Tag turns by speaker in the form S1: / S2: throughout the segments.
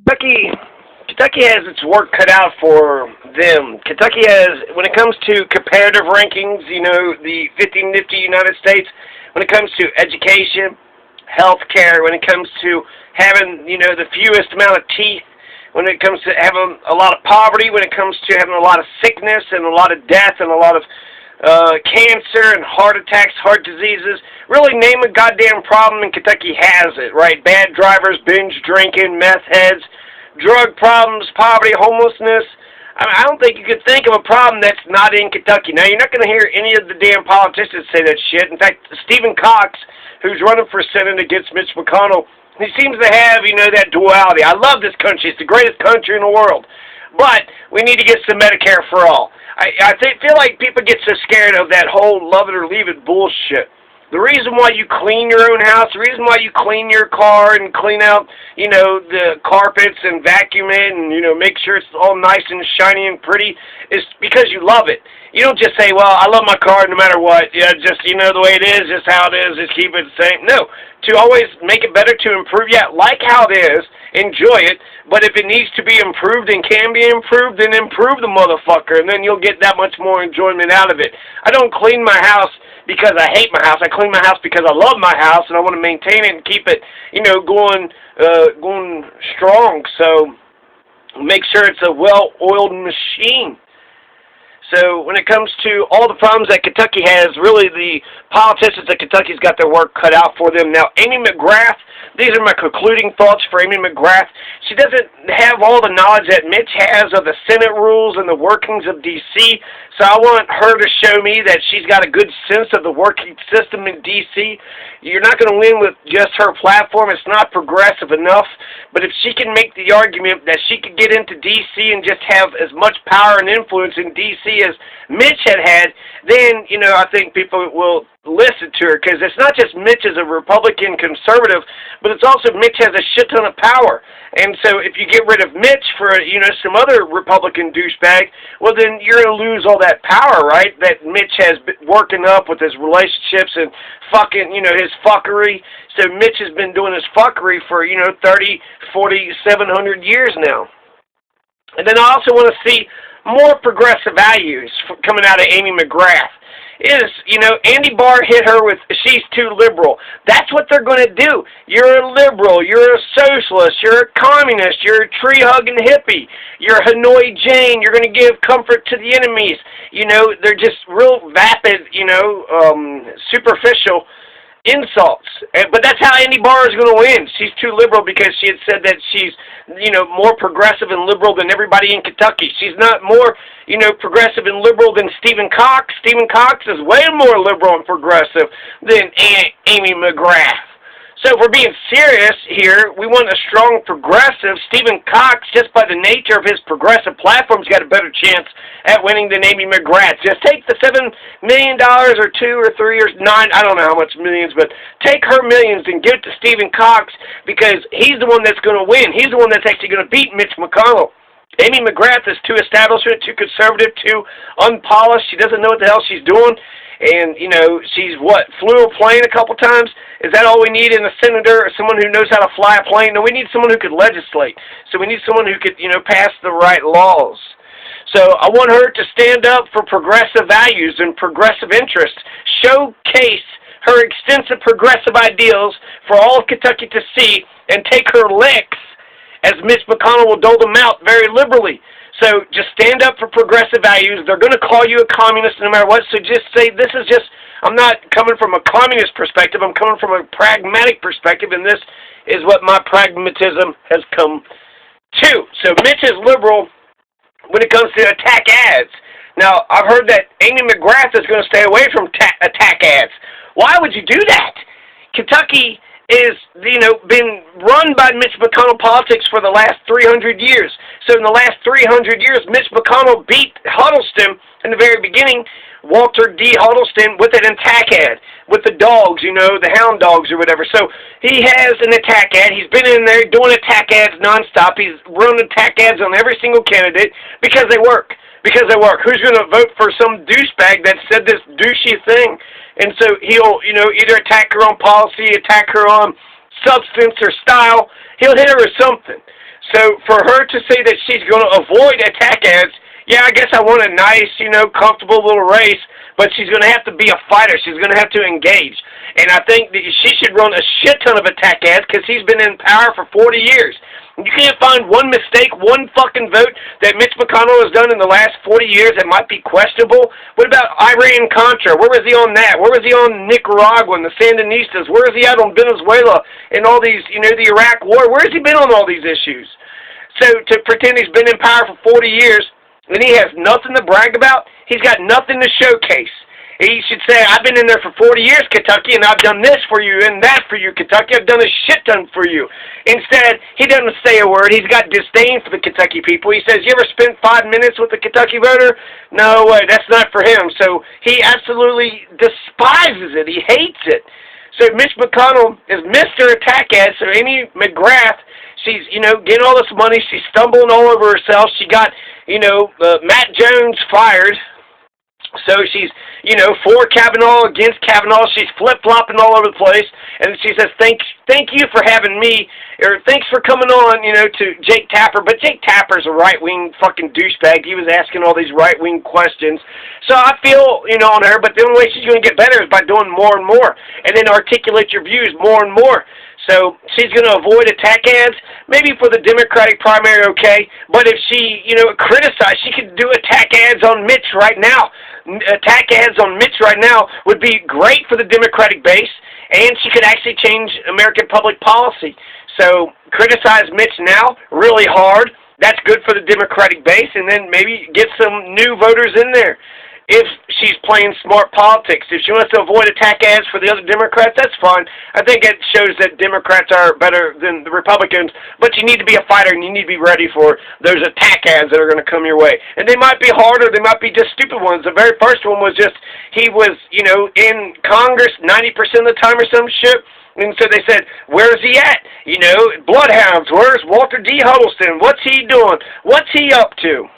S1: Kentucky has its work cut out for them. Kentucky has, when it comes to comparative rankings, the 50 nifty United States, when it comes to education, health care, when it comes to having, the fewest amount of teeth, when it comes to having a lot of poverty, when it comes to having a lot of sickness and a lot of death and a lot of cancer and heart attacks, heart diseases. Really name a goddamn problem and Kentucky has it, right? Bad drivers, binge drinking, meth heads, drug problems, poverty, homelessness. I don't think you could think of a problem that's not in Kentucky. Now, you're not going to hear any of the damn politicians say that shit. In fact, Stephen Cox, who's running for Senate against Mitch McConnell, he seems to have, that duality. I love this country. It's the greatest country in the world. But we need to get some Medicare for all. Feel like people get so scared of that whole love it or leave it bullshit. The reason why you clean your own house, the reason why you clean your car and clean out, the carpets and vacuum it and, make sure it's all nice and shiny and pretty is because you love it. You don't just say, well, I love my car no matter what. Yeah, just, the way it is, just how it is, just keep it the same. No, to always make it better, to improve. Yeah, like how it is, enjoy it, but if it needs to be improved and can be improved, then improve the motherfucker, and then you'll get that much more enjoyment out of it. I don't clean my house because I hate my house. I clean my house because I love my house, and I want to maintain it and keep it, going strong. So make sure it's a well-oiled machine. So when it comes to all the problems that Kentucky has, really the politicians of Kentucky's got their work cut out for them. Now, Amy McGrath, these are my concluding thoughts for Amy McGrath. She doesn't have all the knowledge that Mitch has of the Senate rules and the workings of D.C., so I want her to show me that she's got a good sense of the working system in D.C. You're not going to win with just her platform. It's not progressive enough. But if she can make the argument that she could get into D.C. and just have as much power and influence in D.C. as Mitch had, then, I think people will listen to her, because it's not just Mitch as a Republican conservative, but it's also Mitch has a shit ton of power. And so if you get rid of Mitch for, some other Republican douchebag, well, then you're going to lose all that power, right, that Mitch has been working up with his relationships and fucking, his fuckery. So Mitch has been doing his fuckery for, 30, 40, 700 years now. And then I also want to see more progressive values coming out of Amy McGrath. Andy Barr hit her with, she's too liberal. That's what they're going to do. You're a liberal. You're a socialist. You're a communist. You're a tree-hugging hippie. You're a Hanoi Jane. You're going to give comfort to the enemies. They're just real vapid, superficial insults. But that's how Andy Barr is going to win. She's too liberal because she had said that she's, more progressive and liberal than everybody in Kentucky. She's not more, progressive and liberal than Stephen Cox. Stephen Cox is way more liberal and progressive than Amy McGrath. So if we're being serious here, we want a strong progressive. Stephen Cox, just by the nature of his progressive platform, has got a better chance at winning than Amy McGrath. Just take the $7 million or 2 or 3 or 9, I don't know how much millions, but take her millions and give it to Stephen Cox, because he's the one that's going to win. He's the one that's actually going to beat Mitch McConnell. Amy McGrath is too establishment, too conservative, too unpolished. She doesn't know what the hell she's doing. And, she's flew a plane a couple times? Is that all we need in a senator, or someone who knows how to fly a plane? No, we need someone who could legislate. So we need someone who could, pass the right laws. So I want her to stand up for progressive values and progressive interests. Showcase her extensive progressive ideals for all of Kentucky to see, and take her licks, as Mitch McConnell will dole them out very liberally. So just stand up for progressive values. They're going to call you a communist no matter what. So just say, this is just, I'm not coming from a communist perspective. I'm coming from a pragmatic perspective, and this is what my pragmatism has come to. So Mitch is liberal when it comes to attack ads. Now, I've heard that Amy McGrath is going to stay away from attack ads. Why would you do that? Kentucky is, been run by Mitch McConnell politics for the last 300 years. So in the last 300 years, Mitch McConnell beat Huddleston in the very beginning, Walter D. Huddleston, with an attack ad, with the dogs, the hound dogs or whatever. So he has an attack ad. He's been in there doing attack ads nonstop. He's run attack ads on every single candidate because they work. Because they work. Who's going to vote for some douchebag that said this douchey thing? And so he'll, either attack her on policy, attack her on substance or style. He'll hit her with something. So for her to say that she's going to avoid attack ads, yeah, I guess I want a nice, comfortable little race, but she's going to have to be a fighter. She's going to have to engage. And I think that she should run a shit ton of attack ads because he's been in power for 40 years. You can't find one mistake, one fucking vote that Mitch McConnell has done in the last 40 years that might be questionable. What about Iran-Contra? Where was he on that? Where was he on Nicaragua and the Sandinistas? Where is he at on Venezuela and all these, the Iraq War? Where has he been on all these issues? So to pretend he's been in power for 40 years and he has nothing to brag about, he's got nothing to showcase. He should say, I've been in there for 40 years, Kentucky, and I've done this for you and that for you, Kentucky. I've done a shit ton for you. Instead, he doesn't say a word. He's got disdain for the Kentucky people. He says, you ever spent 5 minutes with a Kentucky voter? No way, that's not for him. So he absolutely despises it. He hates it. So Mitch McConnell is Mr. Attack Ad. So Amy McGrath, she's, getting all this money. She's stumbling all over herself. She got, Matt Jones fired. So she's, for Kavanaugh, against Kavanaugh. She's flip-flopping all over the place. And she says, thank you for having me, or thanks for coming on, to Jake Tapper. But Jake Tapper's a right-wing fucking douchebag. He was asking all these right-wing questions. So I feel, on her, but the only way she's going to get better is by doing more and more. And then articulate your views more and more. So she's going to avoid attack ads, maybe for the Democratic primary, okay. But if she, criticize, she could do attack ads on Mitch right now. Attack ads on Mitch right now would be great for the Democratic base, and she could actually change American public policy. So criticize Mitch now really hard. That's good for the Democratic base, and then maybe get some new voters in there. If she's playing smart politics, if she wants to avoid attack ads for the other Democrats, that's fine. I think it shows that Democrats are better than the Republicans, but you need to be a fighter and you need to be ready for those attack ads that are going to come your way. And they might be harder, they might be just stupid ones. The very first one was just, he was, in Congress 90% of the time or some shit. And so they said, where's he at? Bloodhounds, where's Walter D. Huddleston? What's he doing? What's he up to?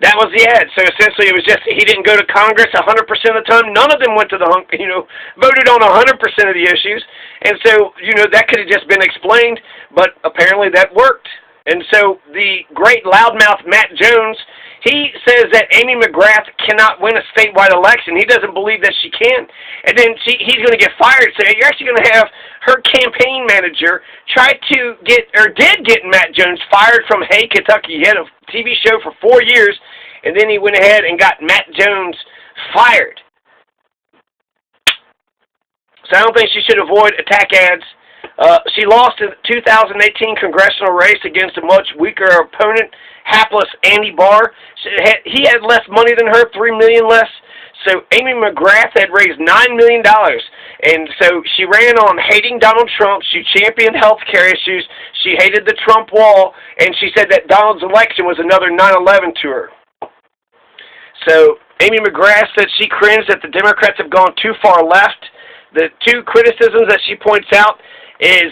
S1: That was the ad. So essentially it was just he didn't go to Congress 100% of the time. None of them went to voted on 100% of the issues. And so, that could have just been explained, but apparently that worked. And so the great loudmouth Matt Jones, he says that Amy McGrath cannot win a statewide election. He doesn't believe that she can. And then he's going to get fired. So you're actually going to have her campaign manager try to did get Matt Jones fired from Hay, Kentucky. He had a TV show for 4 years, and then he went ahead and got Matt Jones fired. So I don't think she should avoid attack ads. She lost the 2018 congressional race against a much weaker opponent, hapless Andy Barr. He had less money than her, $3 million less. So Amy McGrath had raised $9 million. And so she ran on hating Donald Trump. She championed health care issues. She hated the Trump wall. And she said that Donald's election was another 9/11 to her. So Amy McGrath said she cringed that the Democrats have gone too far left. The two criticisms that she points out is,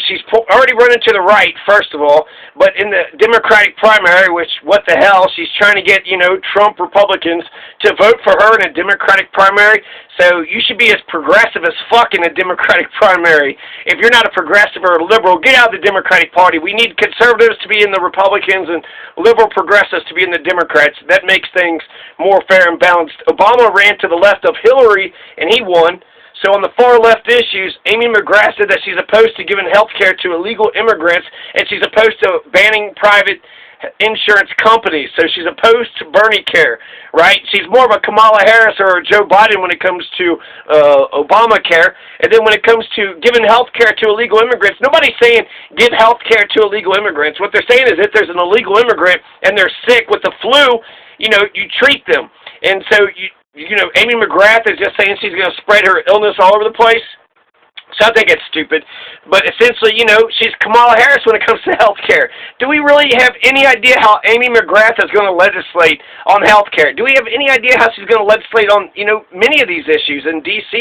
S1: she's already running to the right, first of all, but in the Democratic primary, which, what the hell, she's trying to get, Trump Republicans to vote for her in a Democratic primary, so you should be as progressive as fuck in a Democratic primary. If you're not a progressive or a liberal, get out of the Democratic Party. We need conservatives to be in the Republicans and liberal progressives to be in the Democrats. That makes things more fair and balanced. Obama ran to the left of Hillary, and he won. So on the far left issues, Amy McGrath said that she's opposed to giving health care to illegal immigrants, and she's opposed to banning private insurance companies. So she's opposed to Bernie care, right? She's more of a Kamala Harris or a Joe Biden when it comes to Obamacare. And then when it comes to giving health care to illegal immigrants, nobody's saying give health care to illegal immigrants. What they're saying is if there's an illegal immigrant and they're sick with the flu, you treat them. And so Amy McGrath is just saying she's going to spread her illness all over the place. So I think it's stupid. But essentially, she's Kamala Harris when it comes to health care. Do we really have any idea how Amy McGrath is going to legislate on health care? Do we have any idea how she's going to legislate on, many of these issues in D.C.?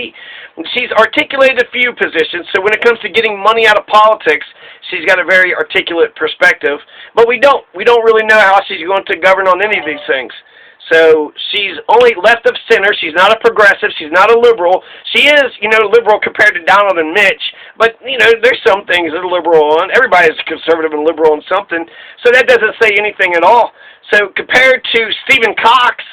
S1: She's articulated a few positions. So when it comes to getting money out of politics, she's got a very articulate perspective. But we don't really know how she's going to govern on any of these things. So she's only left of center. She's not a progressive. She's not a liberal. She is, liberal compared to Donald and Mitch. But, there's some things that are liberal on. Everybody's conservative and liberal on something. So that doesn't say anything at all. So compared to Stephen Cox,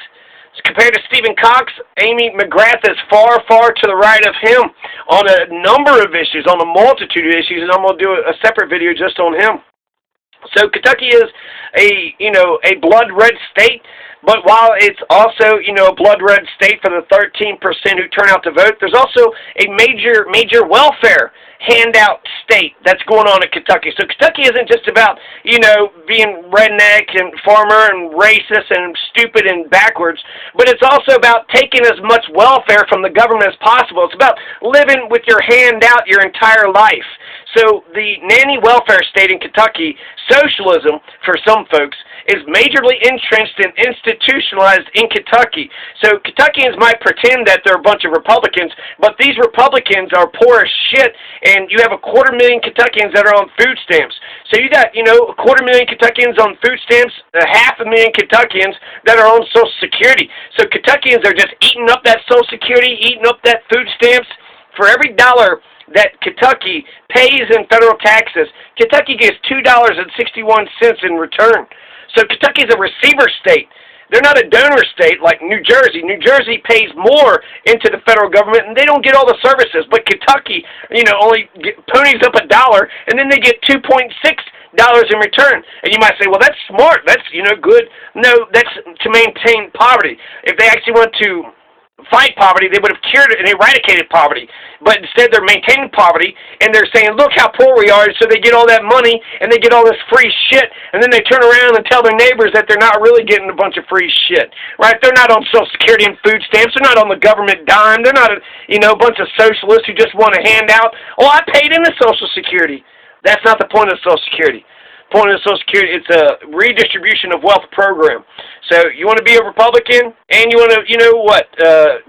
S1: Amy McGrath is far, far to the right of him on a number of issues, on a multitude of issues, and I'm going to do a separate video just on him. So Kentucky is a blood red state, but while it's also, a blood red state for the 13% who turn out to vote, there's also a major welfare handout state that's going on in Kentucky. So Kentucky isn't just about, being redneck and farmer and racist and stupid and backwards, but it's also about taking as much welfare from the government as possible. It's about living with your hand out your entire life. So the nanny welfare state in Kentucky, socialism for some folks, is majorly entrenched and institutionalized in Kentucky. So Kentuckians might pretend that they're a bunch of Republicans, but these Republicans are poor as shit, and you have 250,000 Kentuckians that are on food stamps. So you got, 250,000 Kentuckians on food stamps, 500,000 Kentuckians that are on Social Security. So Kentuckians are just eating up that Social Security, eating up that food stamps. For every dollar that Kentucky pays in federal taxes, Kentucky gets $2.61 in return. So Kentucky's a receiver state. They're not a donor state like New Jersey. New Jersey pays more into the federal government, and they don't get all the services. But Kentucky, only ponies up $1, and then they get $2.6 in return. And you might say, well, that's smart. That's, good. No, that's to maintain poverty. If they actually want to fight poverty, they would have cured it and eradicated poverty. But instead, they're maintaining poverty, and they're saying, look how poor we are, so they get all that money, and they get all this free shit, and then they turn around and tell their neighbors that they're not really getting a bunch of free shit, right? They're not on Social Security and food stamps. They're not on the government dime. They're not, a bunch of socialists who just want a handout. Oh, I paid into Social Security. That's not the point of Social Security. Point of Social Security, it's a redistribution of wealth program. So you want to be a Republican and you want to,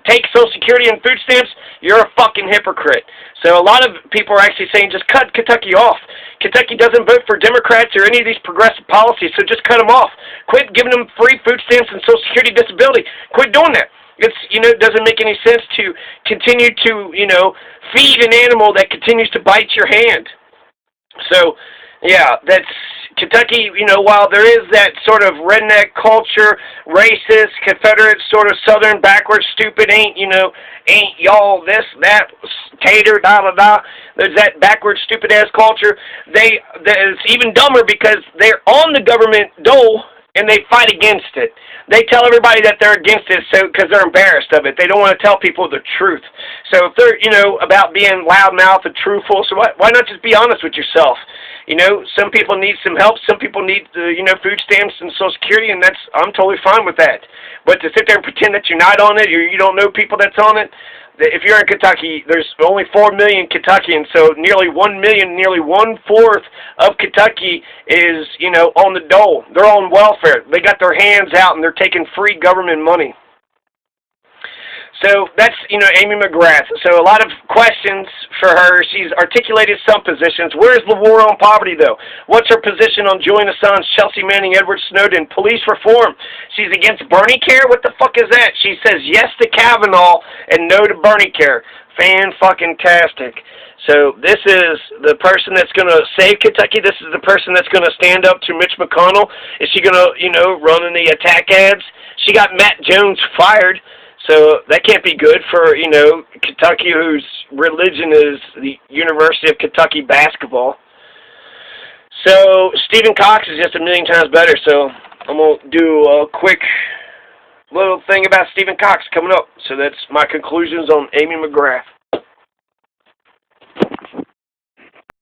S1: take Social Security and food stamps, you're a fucking hypocrite. So a lot of people are actually saying just cut Kentucky off. Kentucky doesn't vote for Democrats or any of these progressive policies, so just cut them off. Quit giving them free food stamps and Social Security disability. Quit doing that. It's, it doesn't make any sense to continue to, feed an animal that continues to bite your hand. So, yeah, that's Kentucky, while there is that sort of redneck culture, racist, Confederate, sort of Southern, backwards, stupid, ain't y'all this, that, tater, da-da-da, there's that backwards, stupid-ass culture. It's even dumber because they're on the government dole and they fight against it. They tell everybody that they're against it because they're embarrassed of it. They don't want to tell people the truth. So if they're, about being loudmouth and truthful, so why not just be honest with yourself? Some people need some help. Some people need, food stamps and Social Security, and I'm totally fine with that. But to sit there and pretend that you're not on it or you don't know people that's on it, if you're in Kentucky, there's only 4 million Kentuckians, so nearly 1 million, nearly 1/4 of Kentucky is, on the dole. They're on welfare. They got their hands out and they're taking free government money. So that's, Amy McGrath. So a lot of questions for her. She's articulated some positions. Where's the war on poverty, though? What's her position on Julian Assange, Chelsea Manning, Edward Snowden, police reform? She's against Bernie care? What the fuck is that? She says yes to Kavanaugh and no to Bernie care. Fan-fucking-tastic. So this is the person that's going to save Kentucky. This is the person that's going to stand up to Mitch McConnell. Is she going to, run in the attack ads? She got Matt Jones fired. So that can't be good for, Kentucky, whose religion is the University of Kentucky basketball. So Stephen Cox is just a million times better. So I'm going to do a quick little thing about Stephen Cox coming up. So that's my conclusions on Amy McGrath.